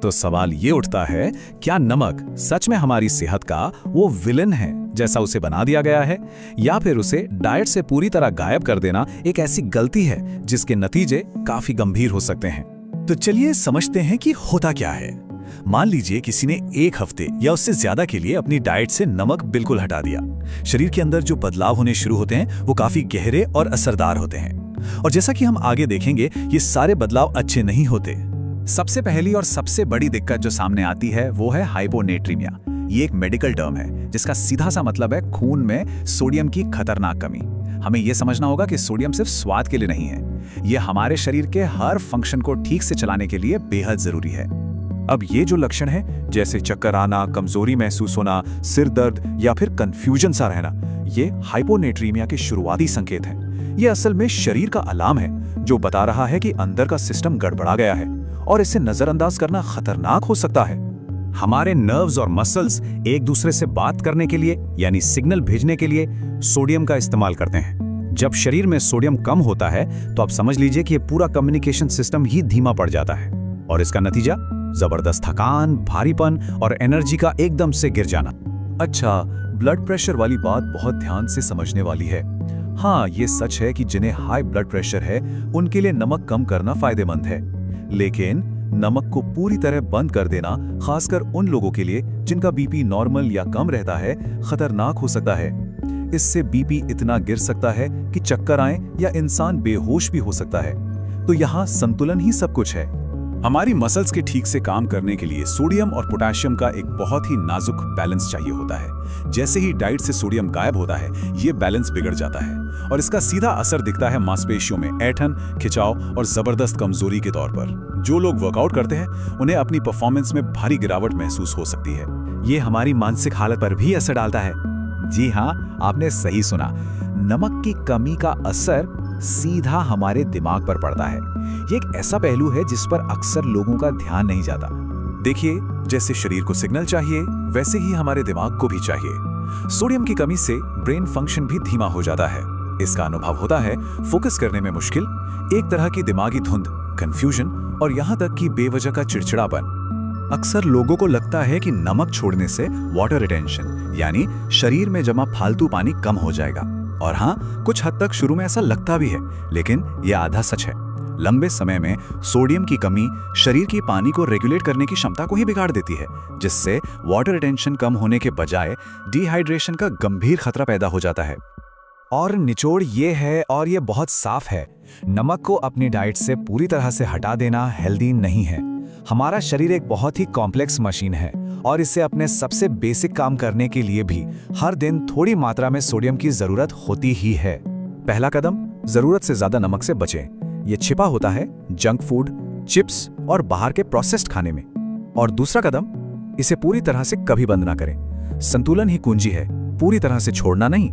तो सवाल ये उठता है, क्या नमक सच में हमारी सेहत का वो विलन है जैसा उसे बना दिया गया है, या फिर उसे डाइट से पूरी तरह गायब कर देना एक ऐसी गलती है जिसके नतीजे काफी गंभीर हो सकते हैं। तो चलिए समझते हैं कि होता क्या है। मान लीजिए किसी ने एक हफ्ते या उससे ज्यादा के लिए अपनी डाइट से नमक बिल्कुल हटा दिया। शरीर के अंदर जो बदलाव होने शुरू होते हैं वो काफी गहरे और असरदार होते हैं, और जैसा कि हम आगे देखेंगे ये सारे बदलाव अच्छे नहीं होते। सबसे पहली और सबसे बड़ी दिक्कत जो सामने आती है वो है हाइपोनेट्रीमिया। ये एक मेडिकल टर्म है जिसका सीधा सा मतलब है खून में सोडियम की खतरनाक कमी। हमें यह समझना होगा कि सोडियम सिर्फ स्वाद के लिए नहीं है, ये हमारे शरीर के हर फंक्शन को ठीक से चलाने के लिए बेहद जरूरी है। अब ये जो लक्षण है, जैसे चक्कर आना, कमजोरी महसूस होना, सिर दर्द या फिर कंफ्यूजन सा रहना, ये हाइपोनेट्रीमिया के शुरुआती संकेत हैं। ये असल में शरीर का अलार्म है जो बता रहा है कि अंदर का सिस्टम गड़बड़ा गया है और इसे नजरअंदाज करना खतरनाक हो सकता है। हमारे नर्व्स और मसल्स एक दूसरे से बात करने के लिए यानी सिग्नल भेजने के लिए सोडियम का इस्तेमाल करते हैं। जब शरीर में सोडियम कम होता है तो आप समझ लीजिए कि ये पूरा कम्युनिकेशन सिस्टम ही धीमा पड़ जाता है, और इसका नतीजा जबरदस्त थकान, भारीपन और एनर्जी का एकदम से गिर जाना। अच्छा, ब्लड प्रेशर वाली बात बहुत ध्यान से समझने वाली है। हाँ, ये सच है कि जिन्हें हाई ब्लड प्रेशर है उनके लिए नमक कम करना फायदेमंद है, लेकिन नमक को पूरी तरह बंद कर देना, खासकर उन लोगों के लिए जिनका बीपी नॉर्मल या कम रहता है, खतरनाक हो सकता है। इससे बीपी इतना गिर सकता है कि चक्कर आए या इंसान बेहोश भी हो सकता है। तो यहाँ संतुलन ही सब कुछ है। हमारी मसल्स के ठीक से काम करने के लिए सोडियम और पोटेशियम का एक बहुत ही नाजुक बैलेंस चाहिए होता है। जैसे ही डाइट से सोडियम गायब होता है, ये बैलेंस बिगड़ जाता है और इसका सीधा असर दिखता है मांसपेशियों में ऐंठन, खिंचाव और जबरदस्त कमजोरी के तौर पर। जो लोग वर्कआउट करते हैं उन्हें अपनी परफॉर्मेंस में भारी गिरावट महसूस हो सकती है। ये हमारी मानसिक हालत पर भी असर डालता है। जी हाँ, आपने सही सुना। नमक की कमी का असर सीधा हमारे दिमाग पर पड़ता है। ये एक ऐसा पहलू है जिस पर अक्सर लोगों का ध्यान नहीं जाता। देखिए, जैसे शरीर को सिग्नल चाहिए वैसे ही हमारे दिमाग को भी चाहिए। सोडियम की कमी से ब्रेन फंक्शन भी धीमा हो जाता है। इसका अनुभव होता है फोकस करने में मुश्किल, एक तरह की दिमागी धुंध, कंफ्यूजन और यहाँ तक कि बेवजह का चिड़चिड़ापन। अक्सर लोगों को लगता है कि नमक छोड़ने से वाटर रिटेंशन यानी शरीर में जमा फालतू पानी कम हो जाएगा, और हाँ, कुछ हद तक शुरू में ऐसा लगता भी है, लेकिन यह आधा सच है। लंबे समय में सोडियम की कमी शरीर की पानी को रेगुलेट करने की क्षमता को ही बिगाड़ देती है, जिससे वाटर रिटेंशन कम होने के बजाय डिहाइड्रेशन का गंभीर खतरा पैदा हो जाता है। और निचोड़ ये है, और ये बहुत साफ है, नमक को अपनी डाइट से पूरी तरह से हटा देना हेल्दी नहीं है। हमारा शरीर एक बहुत ही कॉम्प्लेक्स मशीन है और इसे अपने सबसे बेसिक काम करने के लिए भी हर दिन थोड़ी मात्रा में सोडियम की जरूरत होती ही है। पहला कदम, जरूरत से ज्यादा नमक से बचें। ये छिपा होता है जंक फूड, चिप्स और बाहर के प्रोसेस्ड खाने में। और दूसरा कदम, इसे पूरी तरह से कभी बंद ना करें। संतुलन ही कुंजी है, पूरी तरह से छोड़ना नहीं।